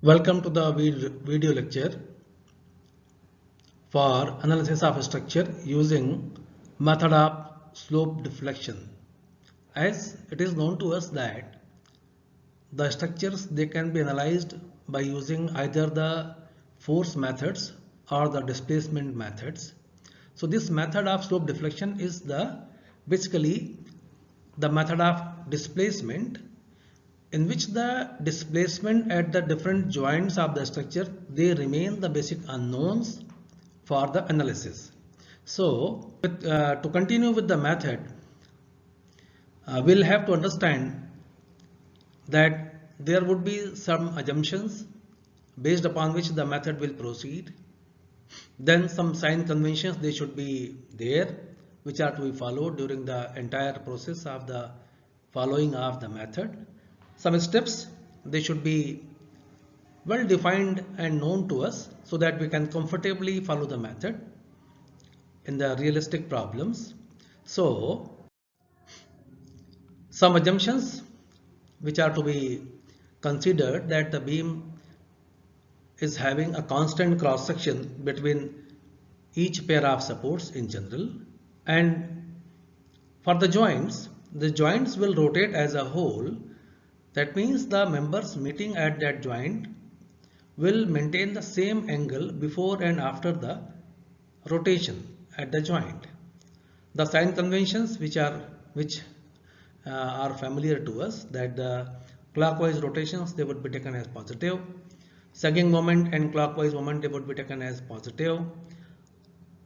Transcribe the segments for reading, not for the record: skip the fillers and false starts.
Welcome to the video lecture for analysis of structure using method of slope deflection. As it is known to us that the structures they can be analyzed by using either the force methods or the displacement methods. So this method of slope deflection is basically the method of displacement, in which the displacement at the different joints of the structure they remain the basic unknowns for the analysis. So to continue with the method, we'll have to understand that there would be some assumptions based upon which the method will proceed. Then some sign conventions they should be there, which are to be followed during the entire process of the following of the method. Some steps they should be well defined and known to us so that we can comfortably follow the method in the realistic problems. So some assumptions which are to be considered: that the beam is having a constant cross section between each pair of supports in general, and for the joints will rotate as a whole. That means the members meeting at that joint will maintain the same angle before and after the rotation at the joint. The sign conventions which are familiar to us, that the clockwise rotations they would be taken as positive, sagging moment and clockwise moment they would be taken as positive,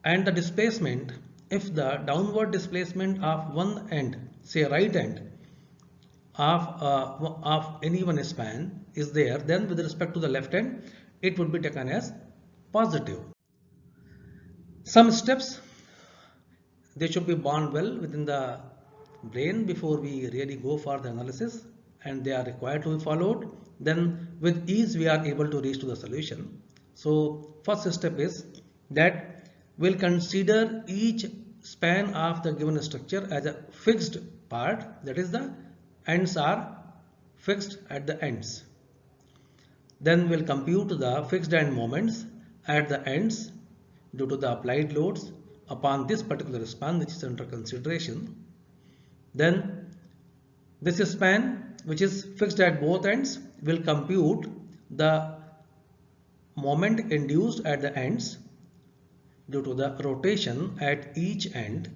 and the displacement, if the downward displacement of one end, say right end of any one span is there, then with respect to the left end it would be taken as positive. Some steps they should be borne well within the brain before we really go for the analysis, and they are required to be followed. Then with ease we are able to reach to the solution. So first step is that we'll consider each span of the given structure as a fixed part, that is the ends are fixed at the ends. Then we'll compute the fixed end moments at the ends due to the applied loads upon this particular span which is under consideration. Then this span which is fixed at both ends will compute the moment induced at the ends due to the rotation at each end,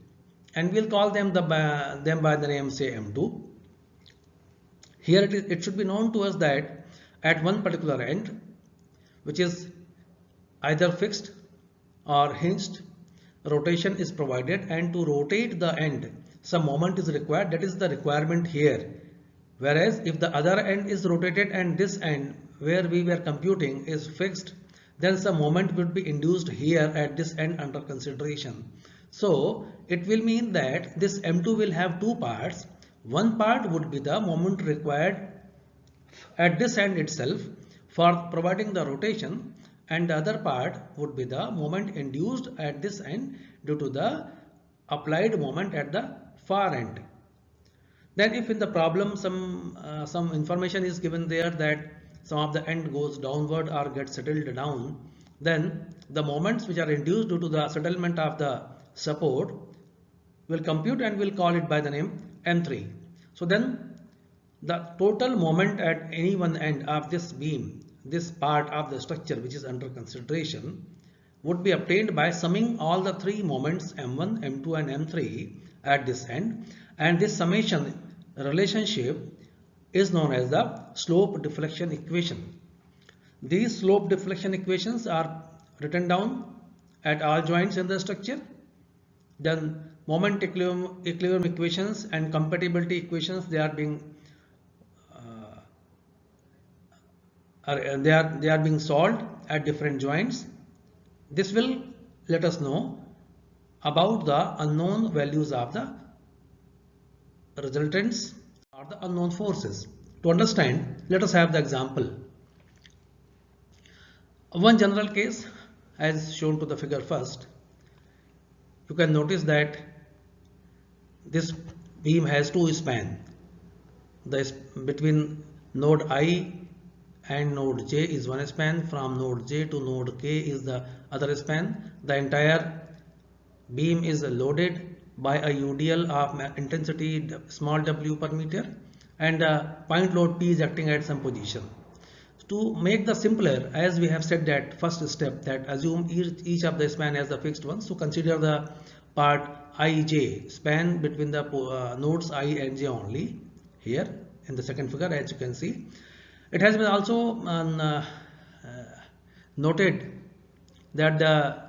and we'll call them by the name, say, M2. Here it should be known to us that at one particular end, which is either fixed or hinged, rotation is provided, and to rotate the end some moment is required. That is the requirement here. Whereas if the other end is rotated and this end where we were computing is fixed, then some moment would be induced here at this end under consideration. So it will mean that this M2 will have two parts. One part would be the moment required at this end itself for providing the rotation, and the other part would be the moment induced at this end due to the applied moment at the far end. Then if in the problem some information is given there that some of the end goes downward or gets settled down, then the moments which are induced due to the settlement of the support will compute, and we'll call it by the name M3. So then the total moment at any one end of this beam, this part of the structure which is under consideration, would be obtained by summing all the three moments M1, M2 and M3 at this end, and this summation relationship is known as the slope deflection equation. These slope deflection equations are written down at all joints in the structure. Then moment equilibrium equations and compatibility equations they are being solved at different joints. This will let us know about the unknown values of the resultants or the unknown forces. To understand, let us have the example. One general case as shown to the figure first. You can notice that this beam has two spans between node I and node J is one span. From node J to node K is the other span. The entire beam is loaded by a UDL of intensity small w per meter, and point load P is acting at some position. To make the simpler, as we have said that first step, that assume each of the span as the fixed one. So consider the part IJ, span between the nodes I and J only, here in the second figure, as you can see. It has been also noted that the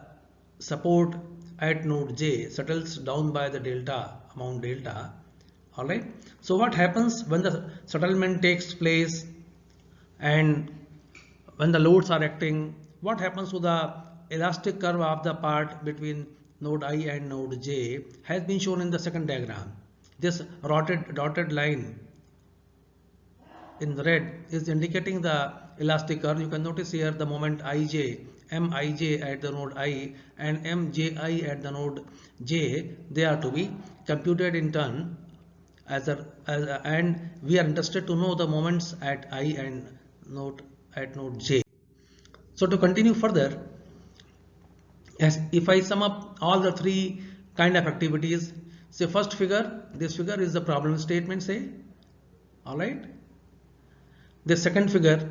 support at node J settles down by the delta, amount delta. Alright. So what happens when the settlement takes place and when the loads are acting? What happens to the elastic curve of the part between node I and node J has been shown in the second diagram. This dotted line in red is indicating the elastic curve. You can notice here the moment Mij, Mij at the node I and Mji at the node J, they are to be computed in turn and we are interested to know the moments at I and node J. So to continue further, as if I sum up all the three kind of activities, say first figure, this figure is the problem statement, say, all right. The second figure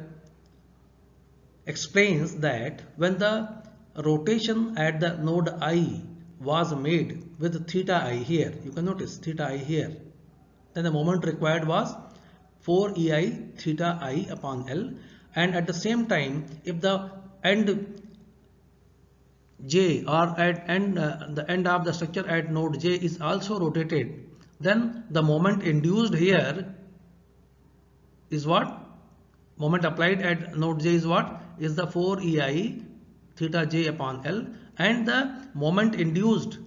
explains that when the rotation at the node I was made with theta I here, you can notice theta I here, then the moment required was 4 ei theta I upon L, and at the same time if the end J or at the end of the structure at node J is also rotated, then the moment induced here is what? Moment applied at node J is what? Is the 4 ei theta J upon L, and the moment induced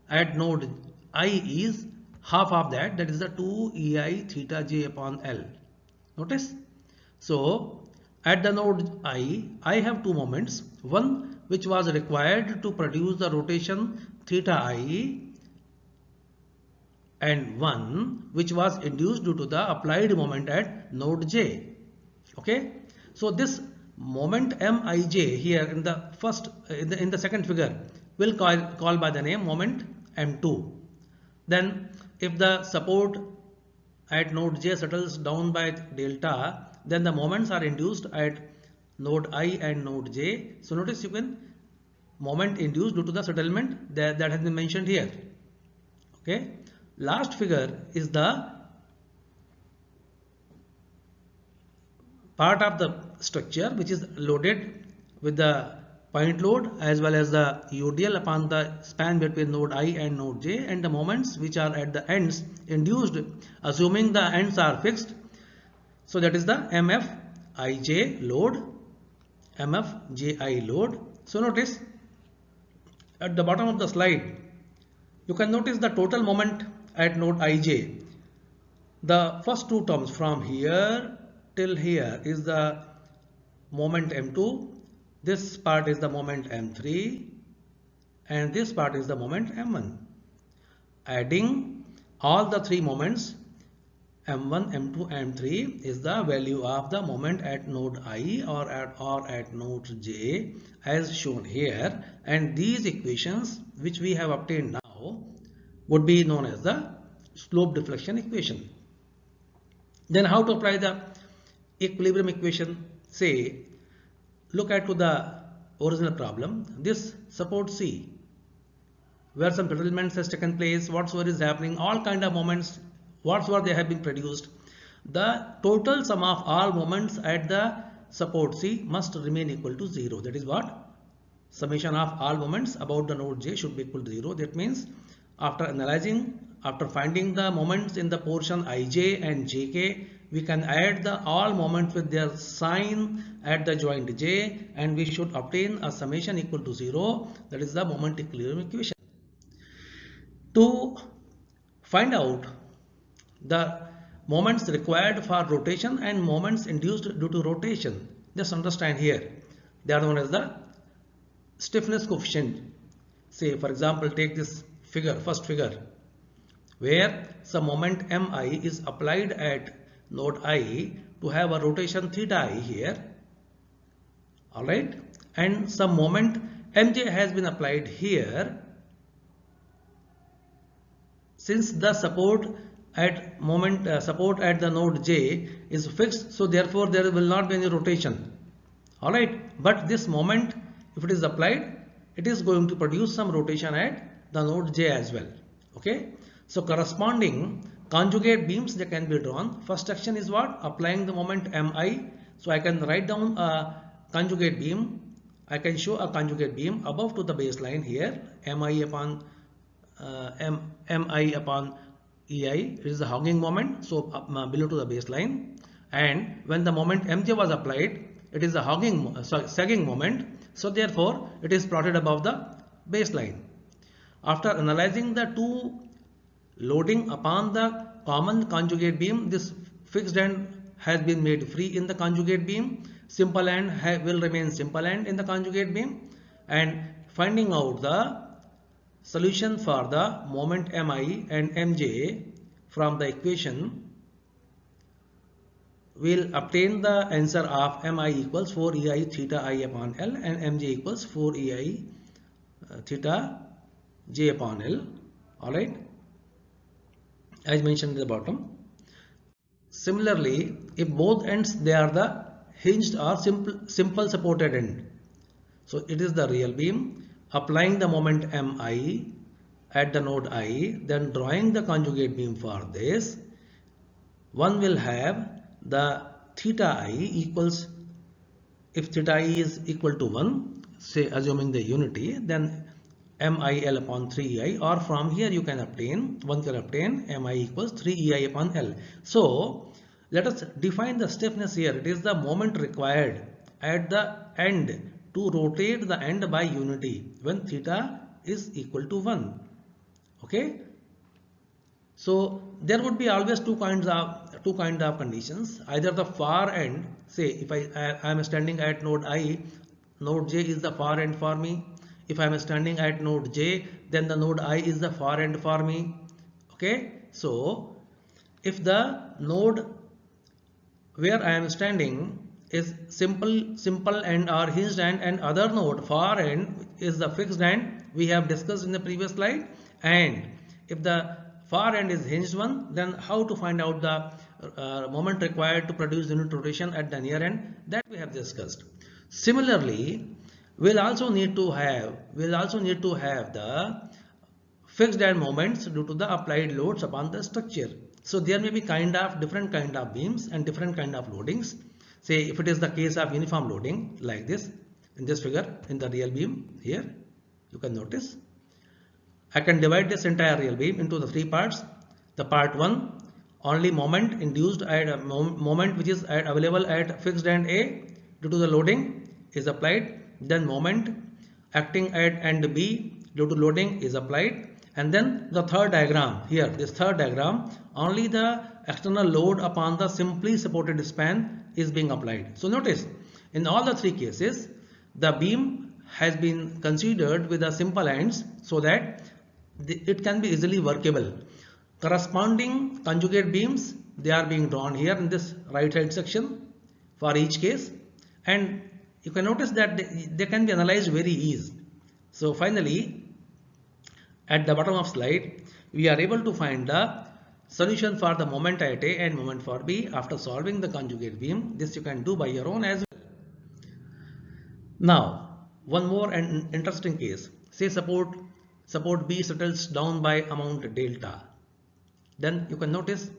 at node I is half of that, that is the 2 ei theta J upon L. Notice? So at the node I have two moments, one which was required to produce the rotation theta I, and one which was induced due to the applied moment at node J. Okay, so this moment Mij here in the first in the second figure will call by the name moment M2. Then if the support at node J settles down by delta, then the moments are induced at node I and node J. So notice you can moment induced due to the settlement that has been mentioned here. Okay. Last figure is the part of the structure which is loaded with the point load as well as the UDL upon the span between node I and node J, and the moments which are at the ends induced assuming the ends are fixed. So that is the MFIJ load, MFJI load. So notice at the bottom of the slide you can notice the total moment at node Ij. The first two terms from here till here is the moment M2, this part is the moment M3, and this part is the moment M1. Adding all the three moments M1, M2, M3 is the value of the moment at node I or at node J as shown here, and these equations which we have obtained now would be known as the slope deflection equation. Then how to apply the equilibrium equation? Say, look at to the original problem. This support C, where some settlements has taken place, whatsoever is happening, all kind of moments, whatsoever they have been produced, the total sum of all moments at the support C must remain equal to 0. That is what? Summation of all moments about the node J should be equal to 0. That means after analyzing, after finding the moments in the portion Ij and Jk, we can add the all moments with their sign at the joint J, and we should obtain a summation equal to 0. That is the moment equilibrium equation. To find out the moments required for rotation and moments induced due to rotation, just understand here, they are known as the stiffness coefficient. Say for example, take this figure, first figure, where some moment Mi is applied at node I to have a rotation theta I here. Alright, and some moment mj has been applied here. Since the support at the node j is fixed, so therefore there will not be any rotation. Alright, but this moment, if it is applied, it is going to produce some rotation at the node j as well. Okay, so corresponding conjugate beams, they can be drawn. First action is what? Applying the moment mi. So I can write down a conjugate beam. I can show a conjugate beam above to the baseline here, mi upon ei. It is a hogging moment, so below to the baseline. And when the moment mj was applied, it is a sagging moment, so therefore it is plotted above the baseline. After analyzing the two loading upon the common conjugate beam, this fixed end has been made free in the conjugate beam. Simple end will remain simple end in the conjugate beam, and finding out the solution for the moment mi and mj from the equation, we'll obtain the answer of mi equals 4 ei theta I upon L and mj equals 4 ei theta j upon L. Alright, as mentioned at the bottom. Similarly, if both ends they are the hinged or simple supported end, so it is the real beam. Applying the moment mi at the node I, then drawing the conjugate beam for this, one will have the theta I equals, if theta I is equal to 1, say assuming the unity, then mil upon 3ei, or from here you can obtain, one can obtain mi equals 3ei upon L. So let us define the stiffness here. It is the moment required at the end to rotate the end by unity when theta is equal to 1. Okay, so there would be always two kinds of conditions. Either the far end, say if I am standing at node I, node j is the far end for me. If I am standing at node j, then the node I is the far end for me. Okay, so if the node where I am standing is simple end or hinged end, and other node far end is the fixed end, we have discussed in the previous slide. And if the far end is hinged one, then how to find out the moment required to produce unit rotation at the near end, that we have discussed. Similarly, we'll also need to have the fixed end moments due to the applied loads upon the structure. So there may be different kind of beams and different kind of loadings. Say if it is the case of uniform loading like this, in this figure, in the real beam here, you can notice I can divide this entire real beam into the three parts. The part 1, only moment induced at a moment which is available at fixed end A due to the loading is applied. Then moment acting at end B due to loading is applied. And then the third diagram here, this third diagram, only the external load upon the simply supported span is being applied. So notice, in all the three cases, the beam has been considered with the simple ends so that it can be easily workable. Corresponding conjugate beams, they are being drawn here in this right hand section for each case, and you can notice that they can be analyzed very easy. So finally, at the bottom of slide, we are able to find the solution for the moment at A and moment for B after solving the conjugate beam. This you can do by your own as well. Now, one more interesting case. Say support B settles down by amount delta. Then you can notice,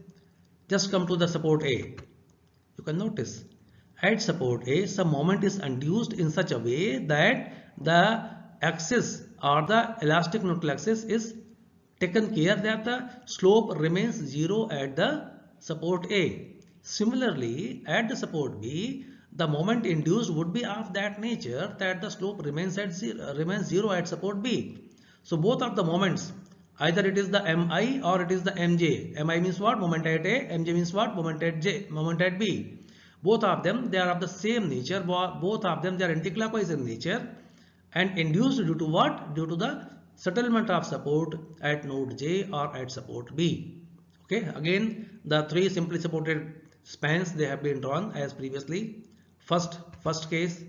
just come to the support A. You can notice at support A, some moment is induced in such a way that the axis or the elastic neutral axis is taken care that the slope remains 0 at the support A. Similarly, at the support B, the moment induced would be of that nature that the slope remains 0 at support B. So both of the moments, either it is the mi or it is the mj. Mi means what? Moment at A. Mj means what? Moment at B. Both of them, they are of the same nature. Both of them, they are anticlockwise in nature and induced due to what? Due to the settlement of support at node J or at support B. Okay, again the three simply supported spans they have been drawn as previously. First case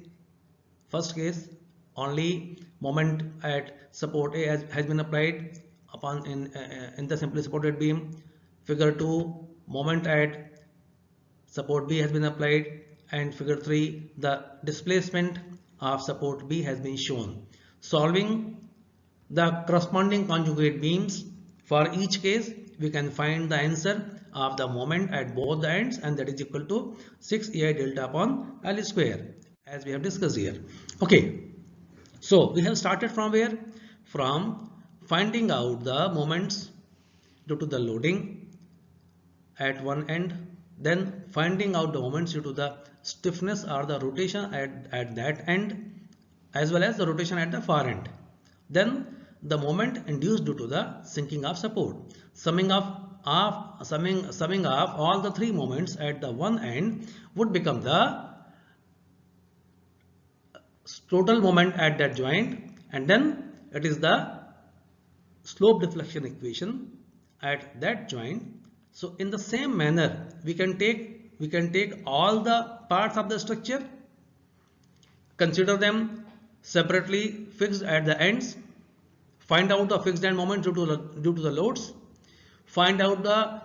only moment at support A has been applied upon in the simply supported beam. Figure 2, moment at support B has been applied, and figure 3, the displacement of support B has been shown. Solving the corresponding conjugate beams for each case, we can find the answer of the moment at both the ends, and that is equal to 6 EI delta upon L square, as we have discussed here. Okay, so we have started from where? From finding out the moments due to the loading at one end, then finding out the moments due to the stiffness or the rotation at that end, as well as the rotation at the far end. Then the moment induced due to the sinking of support. Summing of all the three moments at the one end would become the total moment at that joint, and then it is the slope deflection equation at that joint. So in the same manner, we can take all the parts of the structure, consider them separately fixed at the ends, find out the fixed end moments due to the loads, find out the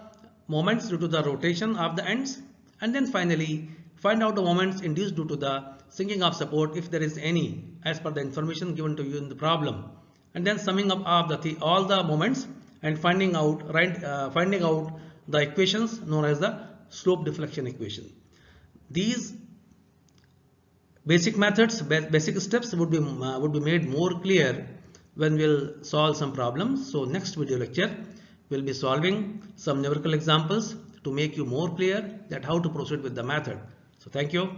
moments due to the rotation of the ends, and then finally find out the moments induced due to the sinking of support, if there is any, as per the information given to you in the problem, and then summing up of all the moments and finding out the equations known as the slope deflection equation. These basic methods, basic steps would be made more clear when we'll solve some problems. So next video lecture we'll be solving some numerical examples to make you more clear that how to proceed with the method. So thank you.